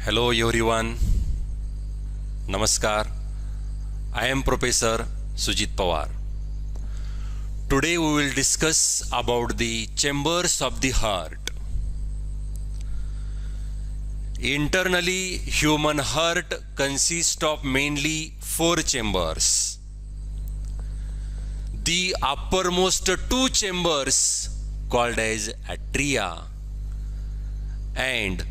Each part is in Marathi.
Hello everyone. Namaskar. I am Professor Sujit Pawar. Today we will discuss about the chambers of the heart. Internally, human heart consists of mainly 4 chambers. The uppermost 2 chambers called as atria and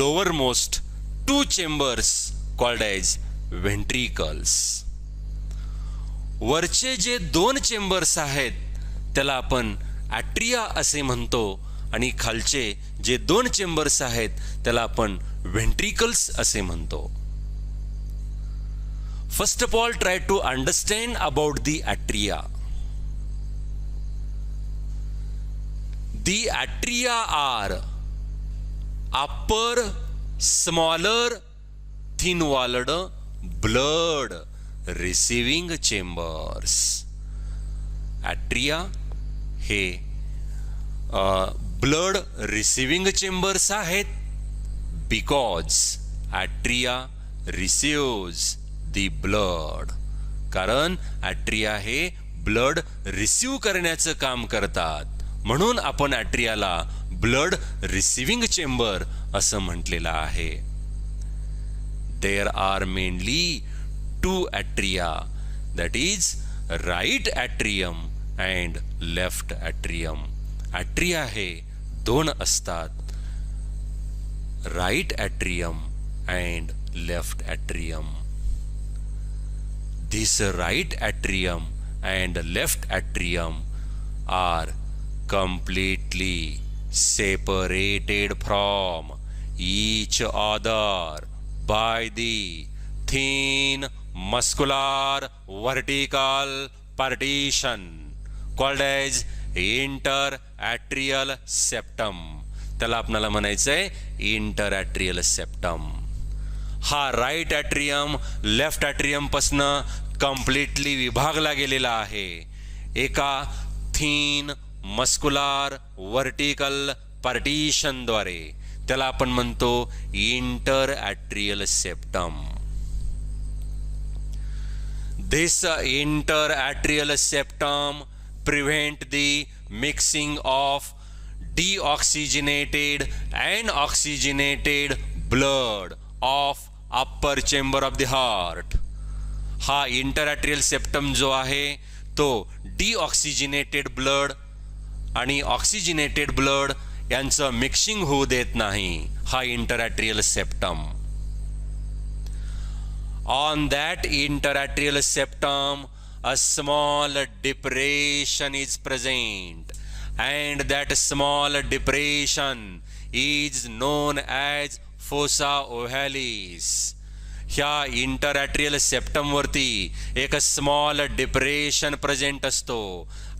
lowermost 2 chambers called as ventricles. वरचे जे 2 चेंबर्स आहेत त्याला आपण ॲट्रिया असे म्हणतो आणि खालचे जे 2 चेंबर्स आहेत त्याला आपण व्हेंट्रिकल्स असे म्हणतो. First of all try to understand about the atria. The atria are upper smaller thin walled blood receiving chambers. Atria हे blood receiving chambers आहेत because atria receives the blood. कारण atria हे blood receive करण्याचं काम करतात म्हणून आपण ॲट्रियाला ब्लड रिसिविंग चेंबर असं म्हटलेलं आहे. There are mainly 2 atria, that is right atrium and left atrium. Atria हे 2 असतात, right atrium and left atrium. This right atrium and left atrium are completely separated from each other by the thin muscular vertical partition called as interatrial septum. त्याला आपल्याला म्हणायचंय इंटरॲट्रियल सेप्टम. हा राईट ॲट्रियम लेफ्ट ॲट्रियम पासनं कम्प्लिटली विभागला गेलेला आहे एका थीन मस्कुलार वर्टिकल पार्टिशनद्वारे. त्याला आपण म्हणतो interatrial septum. This interatrial septum prevent the mixing of deoxygenated and oxygenated blood of upper chamber of the heart. हा इंटरॲट्रियल सेप्टम जो आहे तो डिऑक्सिजिनेटेड ब्लड आणि ऑक्सिजिनेटेड ब्लड यांचं मिक्सिंग होऊ देत नाही हा interatrial septum. On that interatrial septum a small depression is present and that small depression is known as fossa ovalis. ह्या इंटरॲट्रियल सेप्टम वरती एक स्मॉल डिप्रेशन प्रेझेंट असतो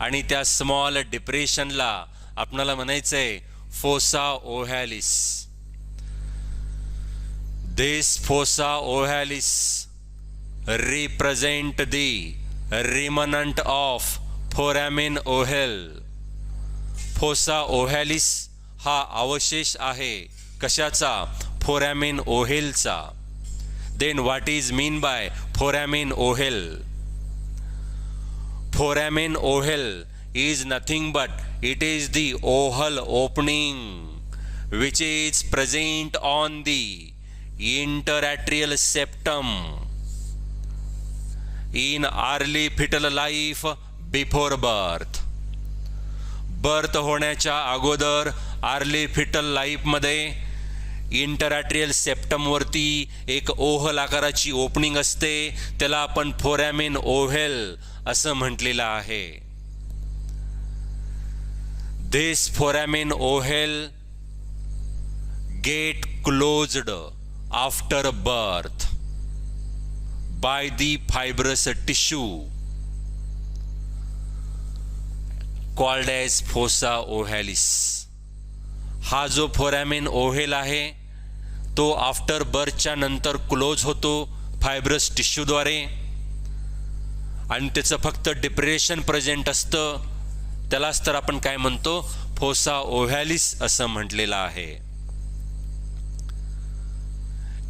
आणि त्या स्मॉल डिप्रेशनला आपल्याला म्हणायचंय fossa ovalis. This fossa ovalis represent the remnant of foramen ovale. Fossa ovalis हा अवशेष आहे कशाचा? फोरॅमेन ओव्हलचा. Then what is mean by foramen ovale? Foramen ovale is nothing but it is the oval opening which is present on the interatrial septum in early fetal life before birth. Birth होण्याच्या अगोदर अर्ली फिटल लाईफमध्ये इंटरॲट्रियल सेप्टमवरती एक ओव्हल आकाराची ओपनिंग असते त्याला आपण फोरॅमेन ओव्हल असं म्हटलेलं आहे. This foramen ovale get closed after birth by the fibrous tissue called as fossa ovalis. हा जो फोरॅमेन ओव्हल आहे तो आफ्टर बर्थच्या नंतर क्लोज होतो फायब्रस टिश्यूद्वारे आणि त्याचं फक्त डिप्रेशन प्रेझेंट असतं. त्यालाच तर आपण काय म्हणतो फोसा ओव्हॅलिस असं म्हटलेलं आहे.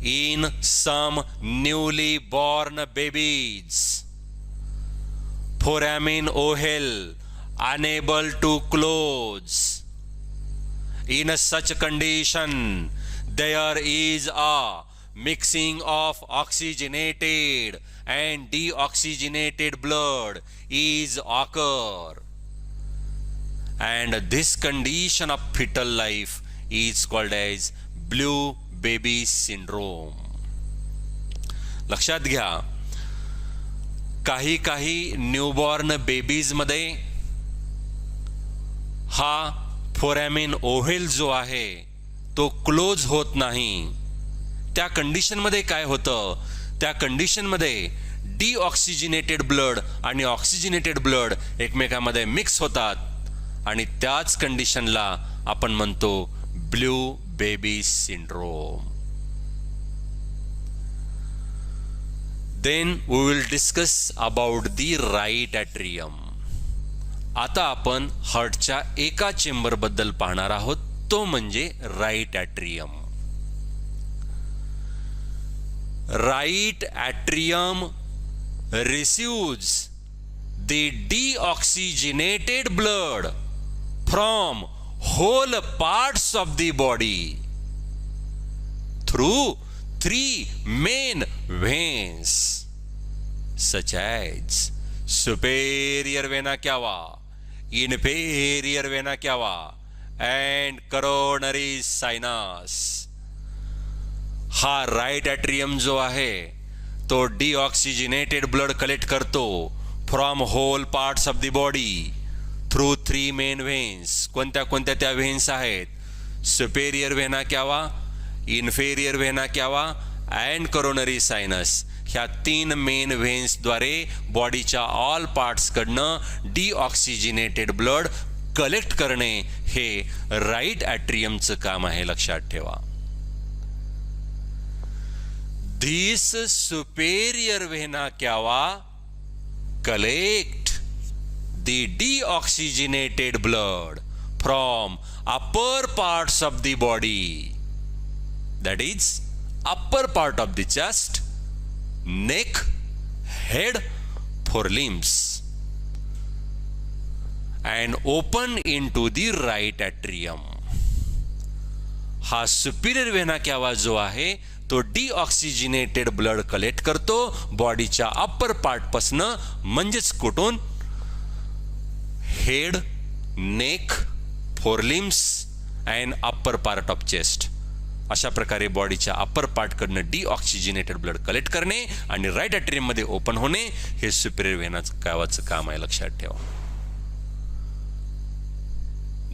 in some newly born babies. Foramen ovale unable to close. In such condition, there is a mixing of oxygenated and deoxygenated blood is occur, and this condition of fetal life is called as blue baby syndrome. लक्षात घ्या, काही न्यूबॉर्न बेबीज मध्ये हा फोरॅमिन ओव्हेल जो आहे तो क्लोज होत नाही. त्या कंडिशन मध्ये काय होतं, त्या कंडिशन मध्ये डिऑक्सिजनेटेड ब्लड आणि ऑक्सिजनेटेड ब्लड एकमेकांमध्ये मिक्स होतात आणि त्याच कंडिशनला आपण म्हणतो blue baby syndrome. Then we will discuss about the right atrium. आता आपण हार्टच्या एका चेंबर बद्दल पाहणार आहोत, तो म्हणजे right atrium. Right atrium receives the deoxygenated blood from whole parts of the body through three main veins such as superior vena cava, inferior vena cava and coronary sinus. हा राईट ॲट्रियम जो आहे तो डिऑक्सिजनेटेड ब्लड कलेक्ट करतो from whole parts of the body through three main veins. कोणत्या त्या व्हेन्स आहेत? Superior vena cava, inferior vena cava and coronary sinus. ह्या तीन मेन व्हेन्सद्वारे बॉडीच्या ऑल पार्ट्सकडनं डिऑक्सिजनेटेड ब्लड कलेक्ट करणे हे राईट ॲट्रियमचं काम आहे, लक्षात ठेवा. This superior vena cava collect the deoxygenated blood from upper parts of the body, that is upper part of the chest, neck, head, forelimbs, and open into the right atrium. हा सुपिरियर वेना कॅवा जो आहे तो डिऑक्सिजनेटेड ब्लड कलेक्ट करतो बॉडीच्या अप्पर पार्ट पासून, म्हणजेच कुठून? Head, neck, forelimbs and upper part of chest. अशा प्रकारे बॉडीच्या अप्पर पार्ट कडनं डिऑक्सिजनेटेड ब्लड कलेक्ट करणे आणि राईट ॲट्रियम मध्ये ओपन होणे हे सुपिरियर वेना कॅवाचं काम आहे, लक्षात ठेवा.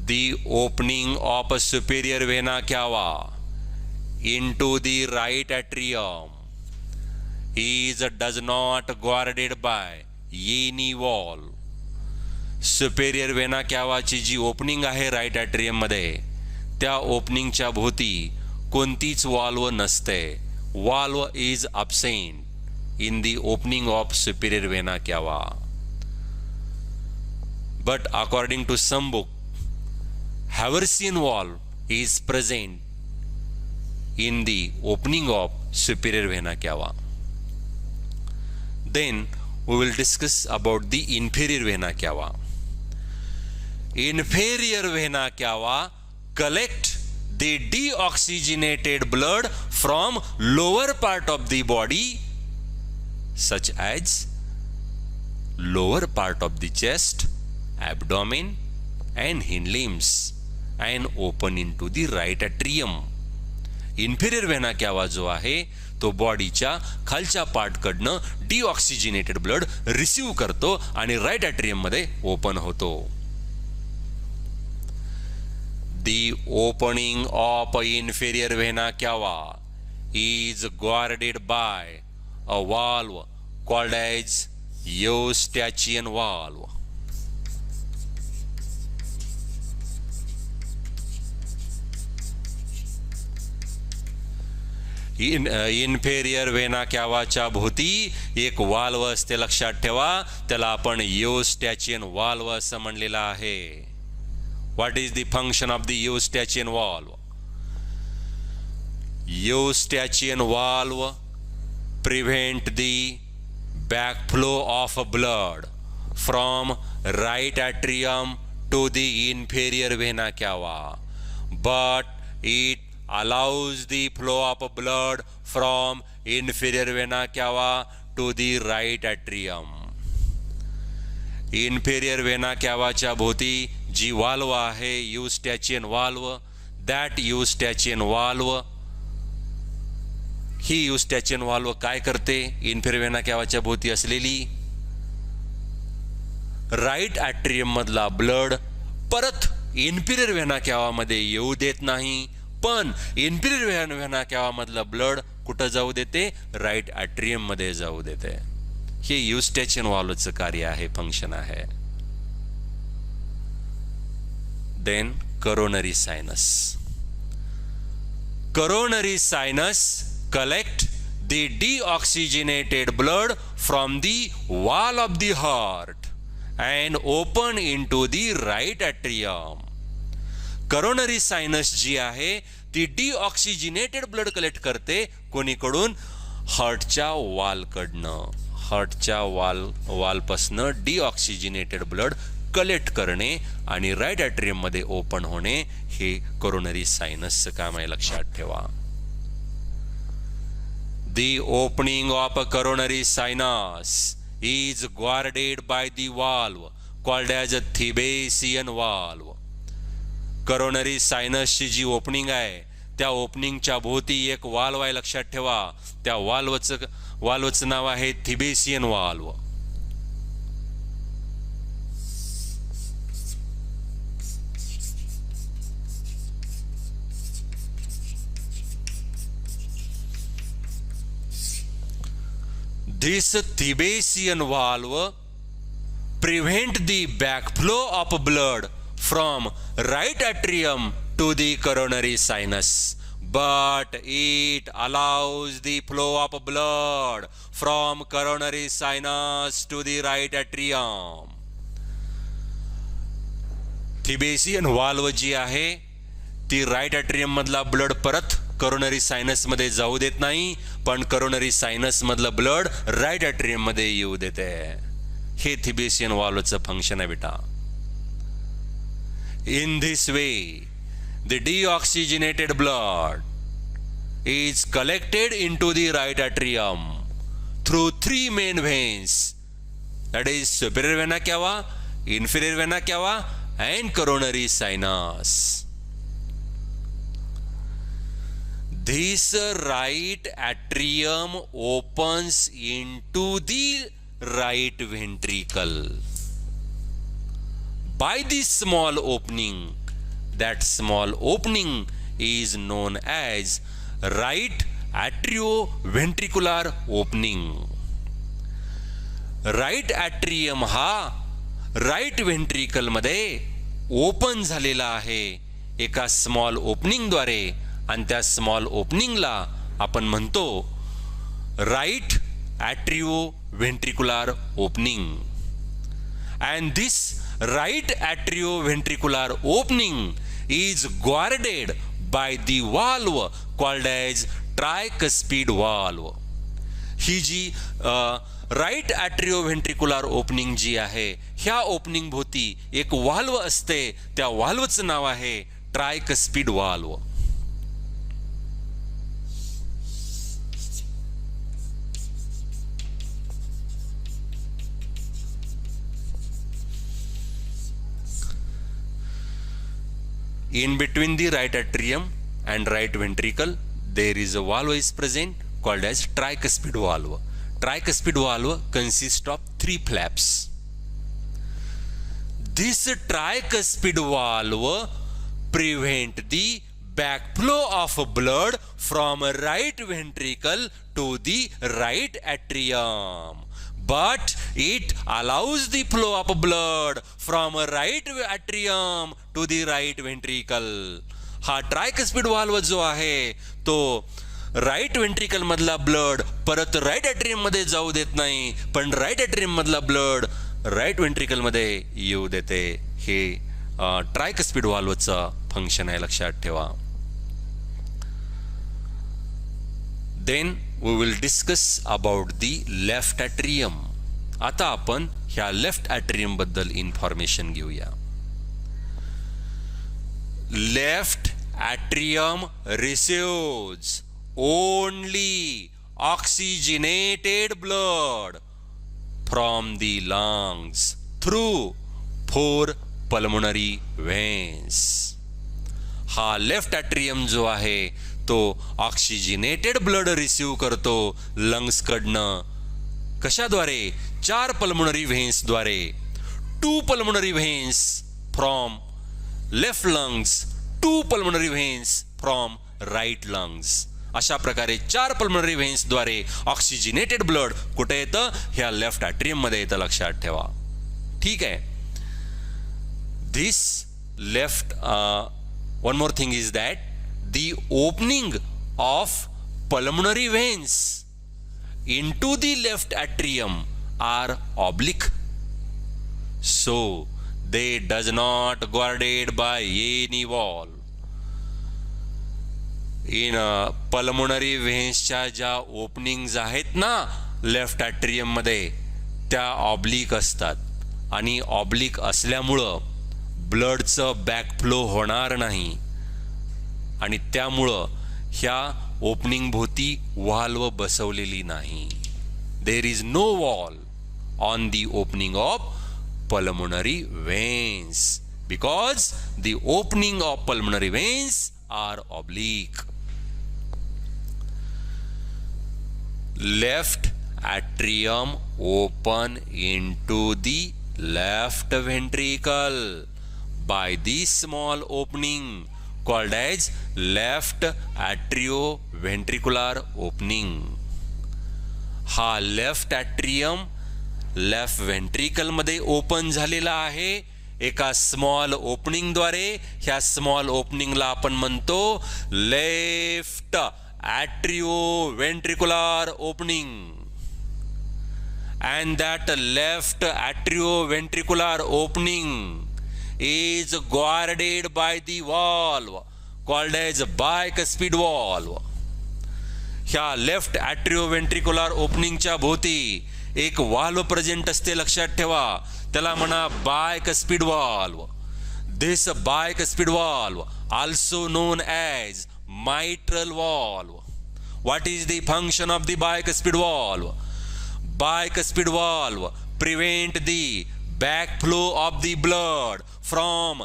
The opening of a superior vena cava into the right atrium does not guarded by any wall. Superior vena कॅवाची जी ओपनिंग आहे राईट ॲट्रियम मध्ये, त्या ओपनिंगच्या भोवती कोणतीच वाल्व नसते. Valve is absent in the opening of superior vena cava. But according to some book, Haversian valve is present in the opening of superior vena cava. Then we will discuss about the inferior vena cava. Inferior vena cava collect the deoxygenated blood from lower part of the body such as lower part of the chest, abdomen and hind limbs and open into the right atrium. Inferior vena cava जो आहे तो बॉडीच्या खालच्या पार्ट कडनं डिऑक्सिजनेटेड ब्लड रिसीव्ह करतो आणि राईट ॲट्रियम मध्ये ओपन होतो. The opening of inferior vena cava is guarded by a valve called as Eustachian valve. Inferior vena कॅवाच्या भोवती एक वाल्व असते, लक्षात ठेवा. त्याला आपण युस्टॅचियन वाल्व असं म्हणलेलं आहे. What is the function of the Eustachian valve? Eustachian valve prevent the backflow of blood from right atrium to the inferior vena cava, but it allows the flow of blood from inferior vena cava to the right atrium. inferior vena cavaच्या भोवती जी वाल्व आहे Eustachian valve, that Eustachian valve, ही युस्टॅचियन वाल्व काय करते? इन्फेरियर वेना कॅवाच्या भोवती असलेली राईट ॲट्रियम मधला ब्लड परत इन्फेरियर वेना कॅवामध्ये येऊ देत नाही, पण इन्फेरियर वेना कॅवामधला ब्लड कुठं जाऊ देते? राईट ॲट्रियम मध्ये जाऊ देते. हे युस्टॅचियन वाल्वचं कार्य आहे, फंक्शन आहे. Then coronary sinus. Coronary sinus collect the deoxygenated blood from the wall of the heart and open into the right atrium. coronary sinus जी आहे ती deoxygenated blood कलेक्ट करते कोणीकडून? हार्टच्या वॉलकडनं. हार्टच्या वॉलपासनं deoxygenated blood कलेक्ट करणे आणि राईट ॲट्रियम मध्ये ओपन होणे हे कोरोनरी सायनसचं काम आहे, लक्षात ठेवा. The opening of a coronary sinus is guarded by the valve called as a Thebesian valve. coronary sinus ची जी ओपनिंग आहे त्या ओपनिंगच्या भोवती एक वाल्व आहे, लक्षात ठेवा. त्या वाल्वचं नाव आहे थिबेसियन valve. This Thebesian valve prevent the backflow of blood from right atrium to the coronary sinus, but it allows the flow of blood from coronary sinus to the right atrium. Thebesian valve जी आहे ती राईट ॲट्रियम मधला ब्लड परत करोनरी सायनस मध्ये जाऊ देत नाही, पण करोनरी सायनस मधलं ब्लड राईट ॲट्रियम मध्ये येऊ देते. हे थिबेसियन वाल्वचं फंक्शन आहे बेटा. In this way the deoxygenated blood is collected into the right atrium through three main veins, that is superior vena cava, inferior vena cava and coronary sinus. This right atrium opens into the right ventricle by this small opening. That small opening is known as right atrioventricular opening. Right atrium हा राईट व्हेंट्रिकल मध्ये ओपन झालेला आहे एका स्मॉल ओपनिंगद्वारे, आणि त्या स्मॉल ओपनिंगला आपण म्हणतो right atrioventricular opening. And this right atrioventricular opening is guarded by the valve called as tricuspid valve. ही जी राईट ॲट्रिओव्हेंट्रिक्युलर ओपनिंग जी आहे ह्या ओपनिंग भोवती एक वाल्व असते, त्या वाल्वचं नाव आहे ट्रायकस्पिड valve. In between the right atrium and right ventricle, there is a valve is present called as tricuspid valve. Tricuspid valve consists of three flaps. This tricuspid valve prevent the backflow of blood from right ventricle to the right atrium, but it allows the flow of blood from right atrium to the right ventricle. हा ट्रायकस्पिड वाल्व जो आहे तो राईट व्हेंट्रिकल मधला ब्लड परत राईट ॲट्रियम मध्ये जाऊ देत नाही, पण राईट ॲट्रियम मधला ब्लड राईट व्हेंट्रिकल मध्ये येऊ देते. हे ट्रायकस्पिड वाल्वचं फंक्शन आहे, लक्षात ठेवा. Then we will discuss about the left atrium. आता आपण ह्या लेफ्ट ॲट्रियम बद्दल इन्फॉर्मेशन घेऊया. Left atrium receives only oxygenated blood from the lungs through 4 pulmonary veins. हा लेफ्ट ॲट्रियम जो आहे तो ऑक्सिजनेटेड ब्लड रिसीव्ह करतो लंग्स कडनं. कशाद्वारे? 4 पल्मोनरी व्हेन्स द्वारे. 2 pulmonary veins from left lungs, 2 pulmonary veins from right lungs. अशा प्रकारे 4 पल्मोनरी व्हेन्स द्वारे ऑक्सिजनेटेड ब्लड कुठे येतं? ह्या लेफ्ट ॲट्रियम मध्ये येतं, लक्षात ठेवा. ठीक आहे. दिस left one more thing is that the opening of pulmonary veins into the left atrium are oblique, so they does not guarded by any wall. in pulmonary veins च्या ज्या ओपनिंग्स आहेत ना लेफ्ट ॲट्रियम मध्ये त्या ऑब्लिक असतात आणि ऑब्लिक असल्यामुळं ब्लडचं बॅकफ्लो होणार नाही आणि त्यामुळं ह्या ओपनिंग भोवती व्हाल्व बसवलेली नाही. There is no valve on the opening of pulmonary veins because the opening of pulmonary veins are oblique. Left atrium open into the left ventricle by the small opening called as left atrioventricular opening. हा लेफ्ट ॲट्रियम लेफ्ट व्हेंट्रिकल मध्ये ओपन झालेला आहे एका स्मॉल ओपनिंग द्वारे. ह्या स्मॉल ओपनिंगला आपण म्हणतो left atrioventricular opening. And that left atrioventricular opening is guarded by the valve called as bicuspid valve. ह्या लेफ्ट atrioventricular opening च्या भोवती एक वाल्व प्रेझेंट असते, लक्षात ठेवा. त्याला म्हणा bicuspid valve. This bicuspid valve also known as mitral valve. What is the function of the bicuspid valve? Bicuspid valve prevent the backflow of the blood from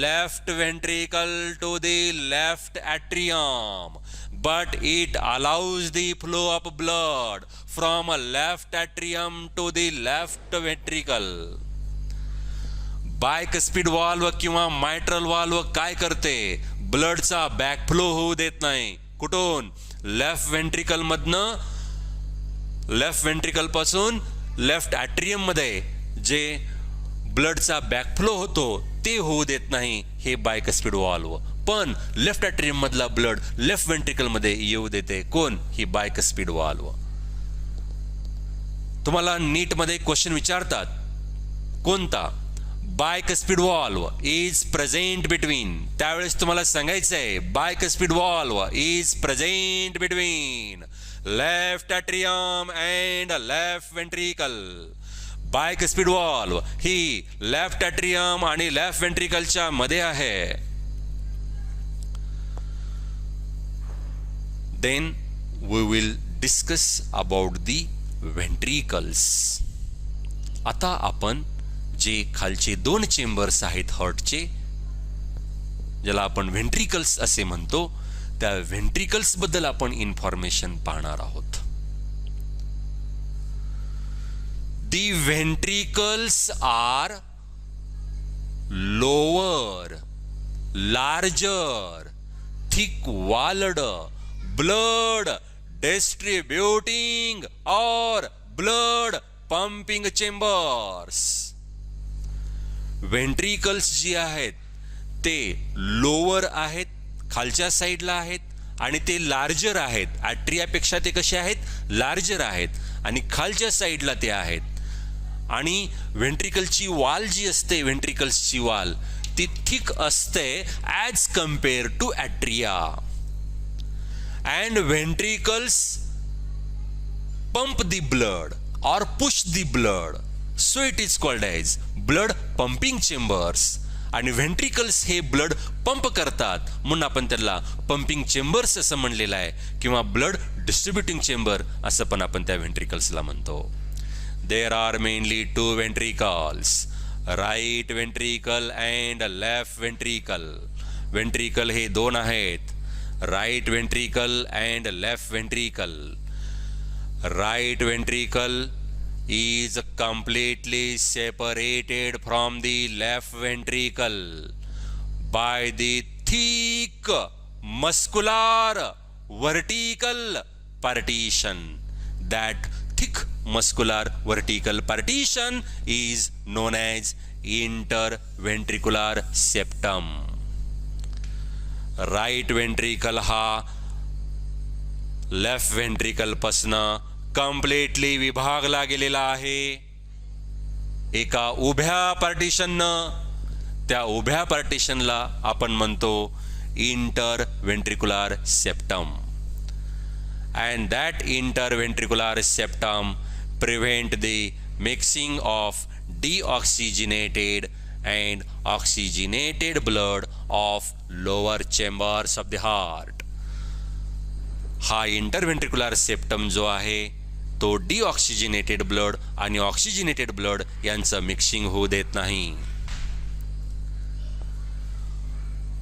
left ventricle to the left atrium, but it allows the flow of blood from left atrium to the left ventricle. Bicuspid valve किंवा mitral valve काय करते? ब्लडचा बॅकफ्लो होऊ देत नाही. कुठून? लेफ्ट व्हेंट्रिकल मधनं, लेफ्ट व्हेंट्रिकल पासून लेफ्ट ॲट्रियम मध्ये जे ब्लडचा बॅकफ्लो होतो ते होऊ देत नाही हे बायकस्पिड व्हॉल्व. पण लेफ्ट ॲट्रियम मधला ब्लड लेफ्ट व्हेंट्रिकल मध्ये येऊ देते. कोण? ही बायकस्पिड व्हॉल्व. तुम्हाला नीट मध्ये क्वेश्चन विचारतात कोणता? Bicuspid valve is present between. त्यावेळेस तुम्हाला सांगायचं आहे bicuspid valve is present between left atrium and left ventricle. Bicuspid valve ही लेफ्ट ॲट्रियम आणि लेफ्ट व्हेंट्रिकलच्या मध्ये आहे. Then we will discuss about the ventricles. आता आपण जे खालचे 2 चेंबर्स आहेत हार्टचे, ज्याला आपण व्हेंट्रिकल्स असे म्हणतो, त्या व्हेंट्रिकल्स बद्दल आपण इन्फॉर्मेशन पाहणार आहोत. The ventricles are lower, larger, thick walled, blood distributing और ब्लड पंपिंग चेंबर्स. व्हेंट्रिकल्स जी आहेत ते लोअर आहेत, खालच्या साईडला आहेत, आणि ते लार्जर आहेत. ॲट्रियापेक्षा ते कसे आहेत? लार्जर आहेत आणि खालच्या साईडला ते आहेत. आणि व्हेंट्रिकलची वाल जी असते, व्हेंट्रिकल्सची वाल ती थिक असते as compare to atria. And ventricles pump the blood or push the blood, so it is called as blood pumping chambers. आणि व्हेंट्रिकल्स हे ब्लड पंप करतात म्हणून आपण त्याला पंपिंग चेंबर्स असं म्हणलेलं आहे, किंवा ब्लड डिस्ट्रीब्युटिंग चेंबर असं पण आपण त्या व्हेंट्रिकल्सला म्हणतो. There are mainly two ventricles, right ventricle and left ventricle. Ventricle हे दोन आहेत, right ventricle and left ventricle. Right ventricle is completely separated from the left ventricle by the thick muscular vertical partition. That thick muscular vertical partition is known as interventricular septum. Right ventricle हा left ventricle पासून कम्प्लीटली विभागला गेलेला आहे एका उभ्या पार्टिशननं. त्या उभ्या पार्टिशनला आपण म्हणतो interventricular septum. And that interventricular septum prevent the mixing of deoxygenated and oxygenated blood of lower chambers of the heart. हा इंटरव्हेंट्रिक्युलर सेप्टम जो आहे तो डिऑक्सिजनेटेड ब्लड आणि ऑक्सिजनेटेड ब्लड यांचं मिक्सिंग होऊ देत नाही.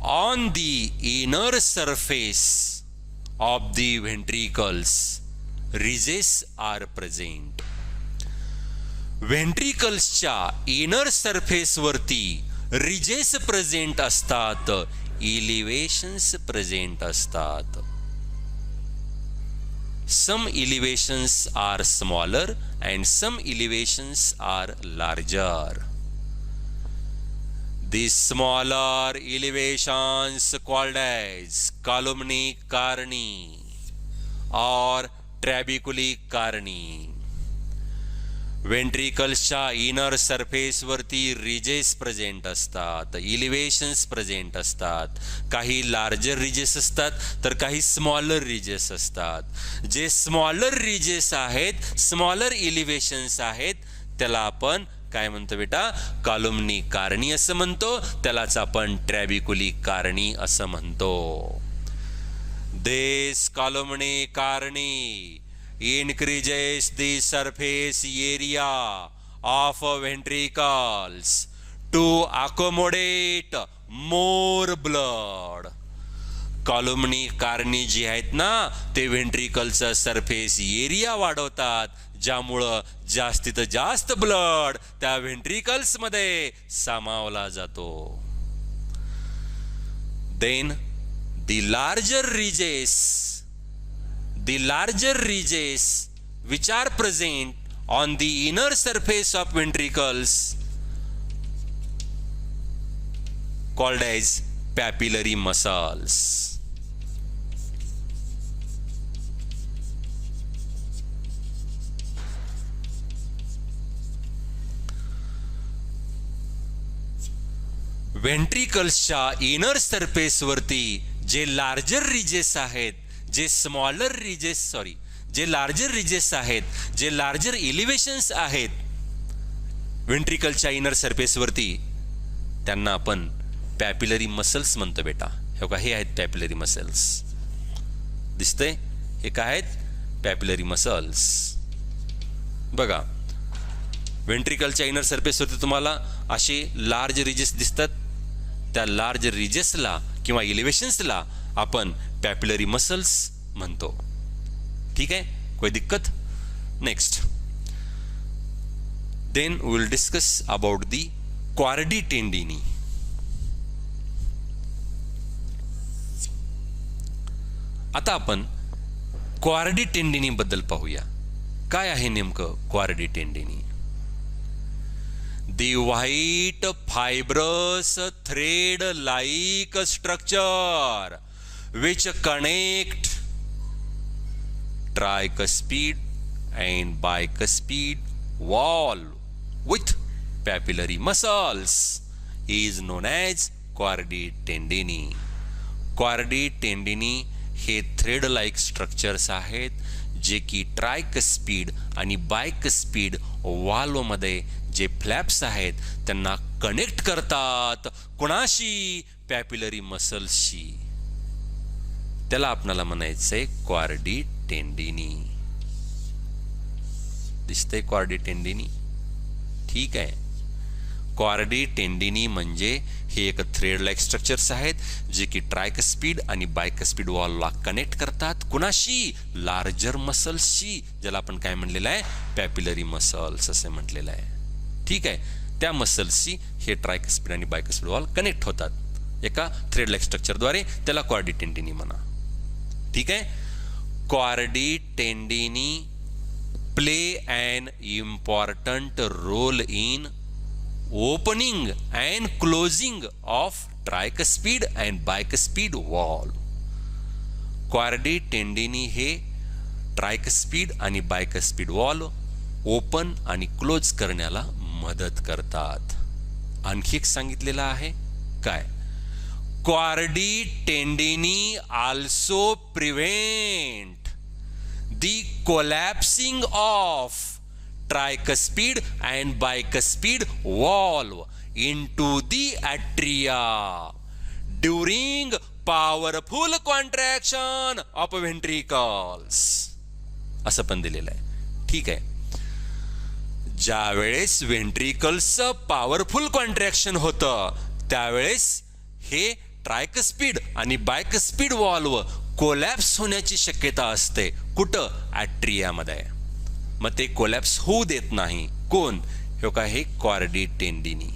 On the inner surface of the ventricles ridges are present. व्हेंट्रिकल्सच्या इनर सरफेस वरती रिजेस प्रेझेंट असतात, इलिव्हेशन्स प्रेझेंट असतात. Some elevations are smaller and some elevations are larger. The smaller elevations called as columni carni or trabeculi carni. व्हेंट्रिकल्सच्या इनर सरफेस वरती रिजेस प्रेझेंट असतात, इलिव्हेशन्स प्रेझेंट असतात. काही लार्जर रिजेस असतात तर काही स्मॉलर रिजेस असतात. जे स्मॉलर रिजेस आहेत, स्मॉलर इलिव्हेशन्स आहेत, त्याला आपण काय म्हणतो बेटा? कॉलमनी कारणी असं म्हणतो. त्यालाच आपण ट्रॅबिक्युली कारणी असं म्हणतो. दिस कॉलमनी कारणी increases the surface area of ventricles to accommodate more blood. कॉलमनी कारणी जी आहेत ना ते व्हेंट्रिकलचा सरफेस एरिया वाढवतात, ज्यामुळं जास्तीत जास्त ब्लड त्या व्हेंट्रिकल्स मध्ये सामावला जातो. Then the larger ridges which are present on the inner surface of ventricles called as papillary muscles. व्हेंट्रिकल्सच्या इनर सरफेस वरती जे लार्जर रिजेस आहेत, जे स्मॉलर रिजेस जे लार्जर रिजेस आहेत, जे लार्जर एलिव्हेशन्स आहेत व्हेंट्रिकलच्या इनर सरफेस वरती, त्यांना आपण पॅपिलरी मसल्स म्हणतो बेटा. हे आहेत पॅपिलरी मसल्स. दिसतंय? हे काय आहेत? पॅपिलरी मसल्स. बघा, व्हेंट्रिकलच्या इनर सरफेस वरती तुम्हाला असे लार्ज रिजेस दिसतात. त्या लार्ज रिजेसला किंवा एलिव्हेशन्सला आपण पॅपिलरी मसल्स म्हणतो. ठीक आहे? कोई दिक्कत? Next then we will discuss about the chordae tendineae. आता आपण क्वार्डी टेंडिनी बद्दल पाहूया. काय आहे नेमकं क्वार्डी टेंडिनी? The white fibrous thread like structure which connect tricuspid and bicuspid wall with papillary muscles is known as क्वार्डी टेंडिनी. क्वार्डी टेंडिनी हे थ्रेड लाईक स्ट्रक्चर्स आहेत जे की ट्रायकस्पिड आणि बायकस्पिड वाल्व मध्ये जे फ्लॅप्स आहेत त्यांना कनेक्ट करतात कोणाशी? पॅप्युलरी मसल्सशी. त्याला आपल्याला म्हणायचंय कॉर्डी टेंडिनी. दिसतंय कॉर्डी टेंडिनी? ठीक आहे. कॉर्डी टेंडिनी म्हणजे हे एक थ्रेड लाईक स्ट्रक्चर्स आहेत जे की ट्रायकस्पिड आणि बायकस्पिड वॉलला कनेक्ट करतात कुणाशी? लार्जर मसल्सशी, ज्याला आपण काय म्हणलेलं आहे? पॅप्युलरी मसल्स असे म्हटलेलं आहे. ठीक आहे. त्या मसल्सशी हे ट्रायकस्पिड आणि बायकस्पिड वॉल कनेक्ट होतात एका थ्रेड लाईक स्ट्रक्चरद्वारे. त्याला कॉर्डी टेंडिनी म्हणा. ठीक आहे. Chordae tendineae play an important role in opening and closing of tricuspid and bicuspid valve. Chordae tendineae हे ट्रायकस्पिड आणि बायकस्पिड वॉल्व ओपन आणि क्लोज करण्याला मदत करतात. आणखी एक सांगितलेलं आहे काय? Chordae tendineae also prevent the collapsing of tricuspid and bicuspid valve into the atria during powerful contraction of ventricles. असं पण दिलेलं आहे. ठीक आहे. ज्या वेळेस व्हेंट्रिकल्सचं पॉवरफुल कॉन्ट्रॅक्शन होतं त्यावेळेस हे ट्रायकस्पिड आणि बायकस्पिड वॉल्व कोलॅप्स होण्याची शक्यता असते. कुठं? ॲट्रियामध्ये. मग ते कोलॅप्स होऊ देत नाही. कोण? हे का? हे कॉर्डी टेंडिनी.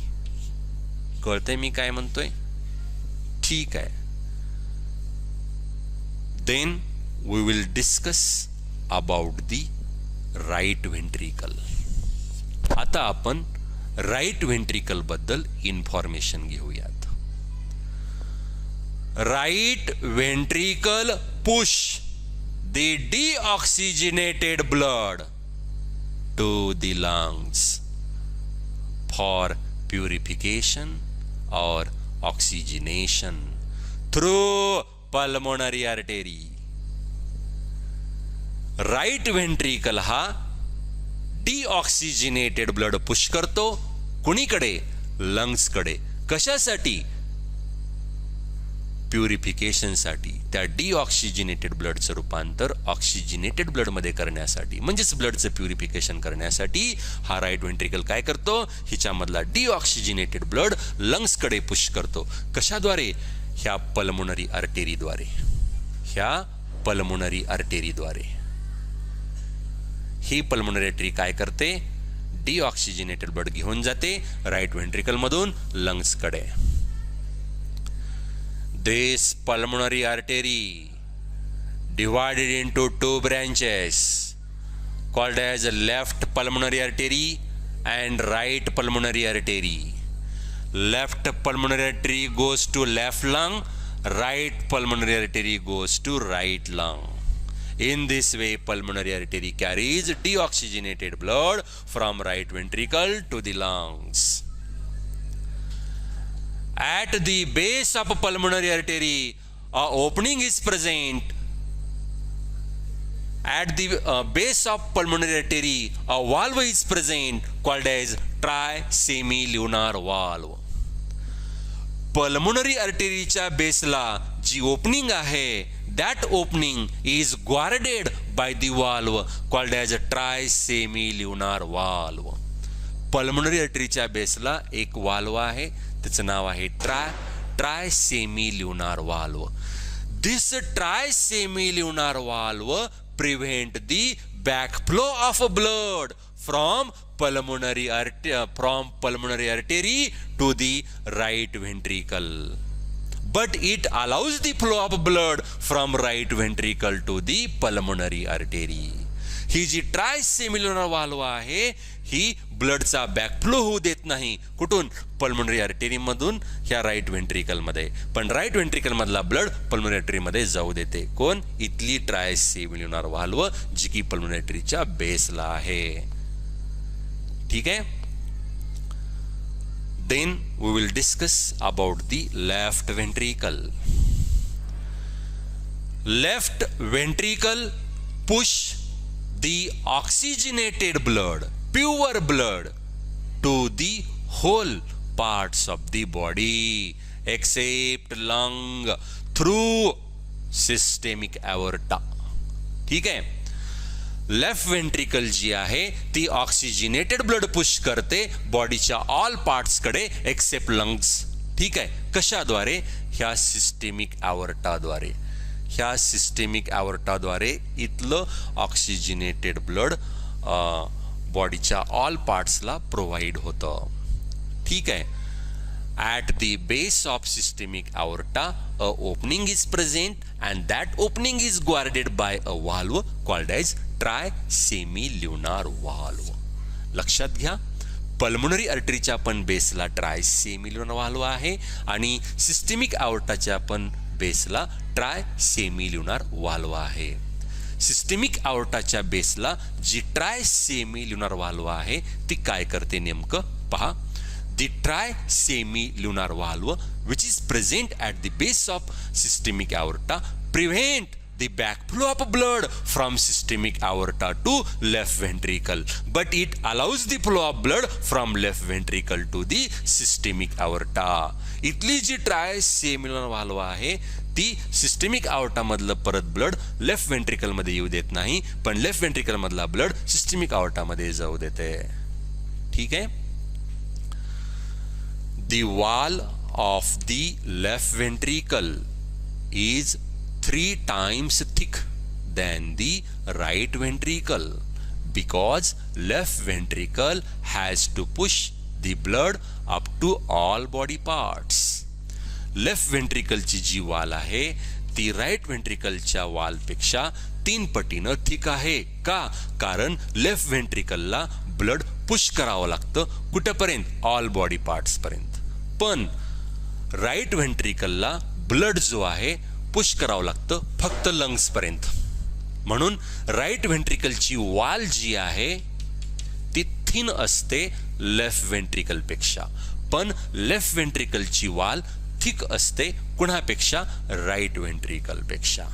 कळतंय मी काय म्हणतोय? ठीक आहे. Then we will discuss about the right ventricle. आता आपण राईट व्हेंट्रिकल बद्दल इन्फॉर्मेशन घेऊयात. Right ventricle push the deoxygenated blood to the lungs for purification or oxygenation through pulmonary artery. Right ventricle हा डिऑक्सिजिनेटेड ब्लड पुश करतो कुणीकडे? लंग्सकडे. कशासाठी? प्युरिफिकेशनसाठी. त्या डिऑक्सिजिनेटेड ब्लडचं रूपांतर ऑक्सिजिनेटेड ब्लडमध्ये करण्यासाठी म्हणजेच ब्लडचं प्युरिफिकेशन करण्यासाठी हा राईट व्हेंट्रिकल काय करतो? हिच्यामधला डिऑक्सिजिनेटेड ब्लड लंग्सकडे पुश करतो. कशाद्वारे? ह्या पल्मोनरी आर्टेरीद्वारे. ह्या पल्मोनरी आर्टेरीद्वारे. ही पल्मोनरी आर्टरी काय करते? डिऑक्सिजिनेटेड ब्लड घेऊन जाते राईट व्हेंट्रिकल मधून लंग्सकडे. This pulmonary artery divided into two branches called as left pulmonary artery and right pulmonary artery. Left pulmonary artery goes to left lung, right pulmonary artery goes to right lung. In this way, pulmonary artery carries deoxygenated blood from right ventricle to the lungs. At the base of pulmonary artery, a opening is present. At the base of pulmonary artery, a valve is present called as trisemilunar valve. Pulmonary artery च्या बेसला जी ओपनिंग आहे, that opening is guarded by the valve called as a trisemilunar valve. Pulmonary आर्टरीच्या बेसला एक वाल्व आहे, त्याचं नाव आहे trisemilunar valve. This trisemilunar valve prevent the backflow of blood from pulmonary artery to the right ventricle, but it allows the flow of blood from right ventricle to the pulmonary artery. ही जी ट्रायसेमिल्युनर वाल्व आहे ही ब्लडचा बॅकफ्लो होऊ देत नाही. कुठून? पल्मोनरी आर्टरी मधून ह्या राईट व्हेंट्रिकल मध्ये. पण राईट व्हेंट्रिकल मधला ब्लड पल्मोनरी आर्टरी मध्ये जाऊ देते. कोण? इथली ट्रायसेमिल्युनर वाल्व जी की पल्मोनरी आर्टरीच्या बेसला आहे. ठीक आहे. Then we will discuss about the left ventricle. Left ventricle push oxygenated blood, pure blood to the whole parts of the body except lung through systemic aorta. ठीक आहे. लेफ्ट व्हेंट्रिकल जी आहे ती ऑक्सिजनेटेड ब्लड पुश करते बॉडीच्या ऑल पार्ट्स कडे एक्सेप्ट लंग्स. ठीक आहे. कशाद्वारे? ह्या सिस्टेमिक अवॉर्टाद्वारे. ह्या सिस्टेमिक अवॉर्टाद्वारे इथलं ऑक्सिजनेटेड ब्लड बॉडीच्या ऑल पार्ट्सला प्रोव्हाइड होतं. ठीक आहे. At the base of systemic aorta, a opening is present and that opening is guarded by a valve called as ट्रायसेमिल्युनार व्हाल्व. लक्षात घ्या, पल्मोनरी आर्टरीच्या पण बेसला ट्रायसेमिल्युनार व्हाल्व आहे आणि सिस्टेमिक अवॉर्टाच्या पण बेसला ट्रायसेमिल्युनार व्हाल्व आहे. सिस्टेमिक अवॉर्टाच्या बेसला जी ट्रायसेमिल्युनार व्हाल्व आहे ती काय करते नेमकं पहा. The trisemillunar valve, which is present at the base of systemic aorta, prevent the backflow of blood from systemic aorta to left ventricle, but it allows the flow of blood from left ventricle to the systemic aorta. इथली जी ट्रायसेमिल्युनार व्हाल्व आहे ती सिस्टेमिक अवॉर्टा मधलं परत ब्लड लेफ्ट वेंट्रिकल मध्ये येऊ देत नाही, पण लेफ्ट वेंट्रिकल मधला ब्लड सिस्टेमिक अवॉर्टा मध्ये जाऊ देते. ठीक आहे. The wall of the left ventricle is 3 times thick than the right ventricle because left ventricle has to push the blood up to all body parts. Left ventricle ची जी वाल आहे ती राईट व्हेंट्रिकलच्या वाल पेक्षा 3 पटीनं थिक आहे. का? कारण लेफ्ट व्हेंट्रिकलला ब्लड पुश करावं लागतं कुठेपर्यंत? ऑल बॉडी पार्ट्स पर्यंत. पण राईट व्हेंट्रिकलला ब्लड जो आहे पुश करावं लागतं फक्त लंग्स पर्यंत. म्हणून राईट व्हेंट्रिकलची वाल जी आहे ती थिन असते लेफ्ट व्हेंट्रिकल पेक्षा, पण लेफ्ट व्हेंट्रिकलची वाल थिक असते कुणापेक्षा? राईट व्हेंट्रिकल पेक्षा.